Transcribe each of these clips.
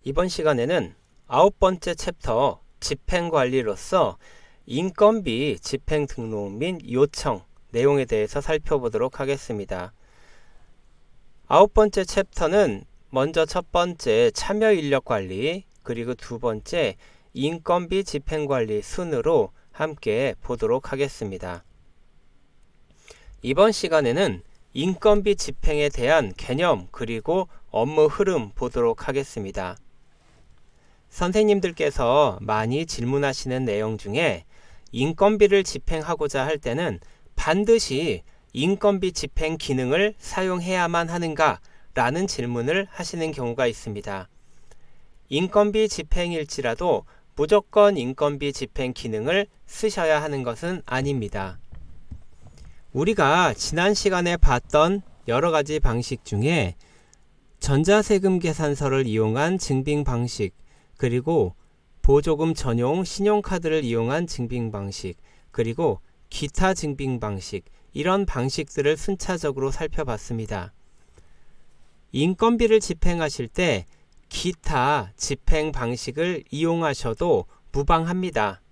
이번 시간에는 9번째 챕터 집행관리로서 인건비 집행 등록 및 요청 내용에 대해서 살펴보도록 하겠습니다. 9번째 챕터는 먼저 첫 번째 참여인력관리, 그리고 두 번째 인건비 집행관리 순으로 함께 보도록 하겠습니다. 이번 시간에는 인건비 집행에 대한 개념 그리고 업무 흐름 보도록 하겠습니다. 선생님들께서 많이 질문하시는 내용 중에 인건비를 집행하고자 할 때는 반드시 인건비 집행 기능을 사용해야만 하는가? 라는 질문을 하시는 경우가 있습니다. 인건비 집행일지라도 무조건 인건비 집행 기능을 쓰셔야 하는 것은 아닙니다. 우리가 지난 시간에 봤던 여러 가지 방식 중에 전자세금 계산서를 이용한 증빙 방식, 그리고 보조금 전용 신용카드를 이용한 증빙 방식, 그리고 기타 증빙 방식, 이런 방식들을 순차적으로 살펴봤습니다. 인건비를 집행하실 때 기타 집행 방식을 이용하셔도 무방합니다.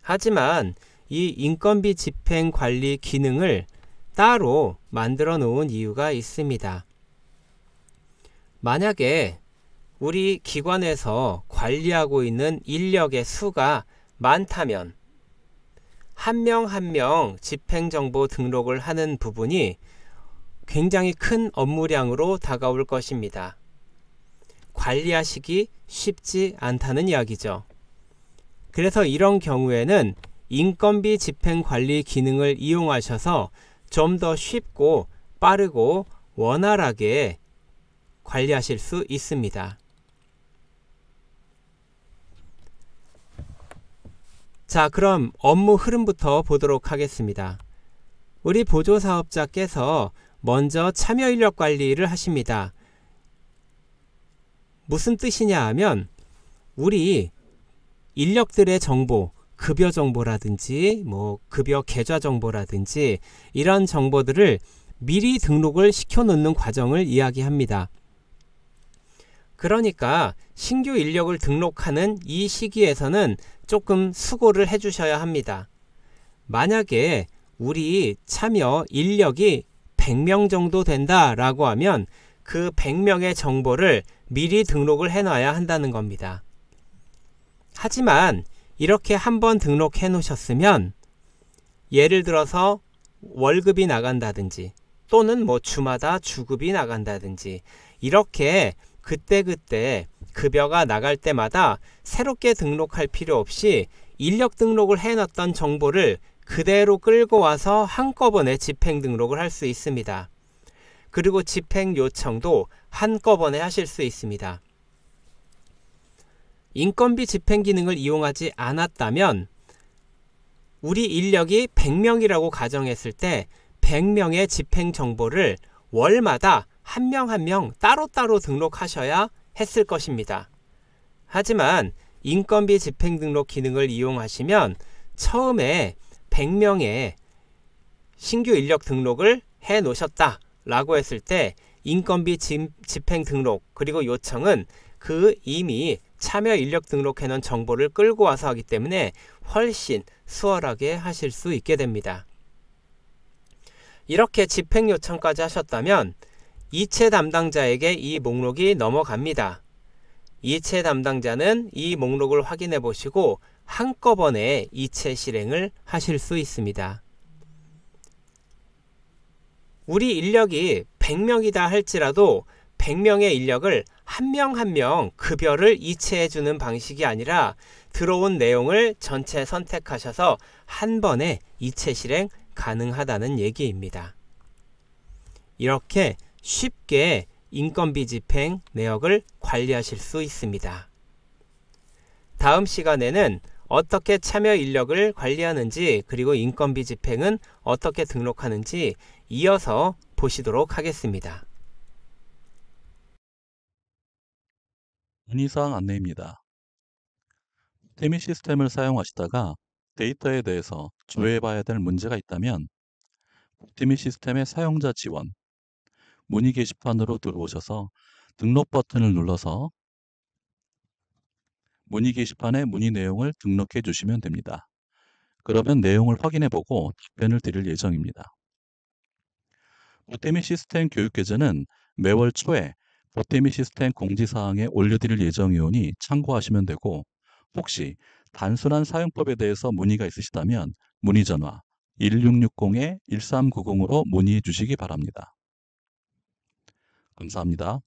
하지만 이 인건비 집행 관리 기능을 따로 만들어 놓은 이유가 있습니다. 만약에 우리 기관에서 관리하고 있는 인력의 수가 많다면 한 명 한 명 집행정보 등록을 하는 부분이 굉장히 큰 업무량으로 다가올 것입니다. 관리하시기 쉽지 않다는 이야기죠. 그래서 이런 경우에는 인건비 집행관리 기능을 이용하셔서 좀 더 쉽고 빠르고 원활하게 관리하실 수 있습니다. 자, 그럼 업무 흐름부터 보도록 하겠습니다. 우리 보조사업자께서 먼저 참여인력 관리를 하십니다. 무슨 뜻이냐 하면 우리 인력들의 정보, 급여 정보라든지 급여 계좌 정보라든지 이런 정보들을 미리 등록을 시켜놓는 과정을 이야기합니다. 그러니까 신규 인력을 등록하는 이 시기에서는 조금 수고를 해주셔야 합니다. 만약에 우리 참여 인력이 100명 정도 된다라고 하면 그 100명의 정보를 미리 등록을 해놔야 한다는 겁니다. 하지만 이렇게 한번 등록해 놓으셨으면 예를 들어서 월급이 나간다든지 또는 주마다 주급이 나간다든지 이렇게 그때그때 급여가 나갈 때마다 새롭게 등록할 필요 없이 인력 등록을 해놨던 정보를 그대로 끌고 와서 한꺼번에 집행 등록을 할 수 있습니다. 그리고 집행 요청도 한꺼번에 하실 수 있습니다. 인건비 집행 기능을 이용하지 않았다면 우리 인력이 100명이라고 가정했을 때 100명의 집행 정보를 월마다 한 명 한 명 따로따로 등록하셔야 했을 것입니다. 하지만 인건비 집행 등록 기능을 이용하시면 처음에 100명의 신규 인력 등록을 해 놓으셨다 라고 했을 때 인건비 집행 등록 그리고 요청은 그 이미 참여 인력 등록해 놓은 정보를 끌고 와서 하기 때문에 훨씬 수월하게 하실 수 있게 됩니다. 이렇게 집행 요청까지 하셨다면 이체 담당자에게 이 목록이 넘어갑니다. 이체 담당자는 이 목록을 확인해 보시고 한꺼번에 이체 실행을 하실 수 있습니다. 우리 인력이 100명이다 할지라도 100명의 인력을 한 명 한 명 급여를 이체해 주는 방식이 아니라 들어온 내용을 전체 선택하셔서 한 번에 이체 실행 가능하다는 얘기입니다. 이렇게 쉽게 인건비 집행 내역을 관리하실 수 있습니다. 다음 시간에는 어떻게 참여 인력을 관리하는지 그리고 인건비 집행은 어떻게 등록하는지 이어서 보시도록 하겠습니다. 문의사항 안내입니다. 태미 시스템을 사용하시다가 데이터에 대해서 조회해봐야 될 문제가 있다면 태미 시스템의 사용자 지원, 문의 게시판으로 들어오셔서 등록 버튼을 눌러서 문의 게시판에 문의 내용을 등록해 주시면 됩니다. 그러면 내용을 확인해 보고 답변을 드릴 예정입니다. 보태미 시스템 교육계좌는 매월 초에 보태미 시스템 공지사항에 올려드릴 예정이오니 참고하시면 되고, 혹시 단순한 사용법에 대해서 문의가 있으시다면 문의 전화 1660-1390으로 문의해 주시기 바랍니다. 감사합니다.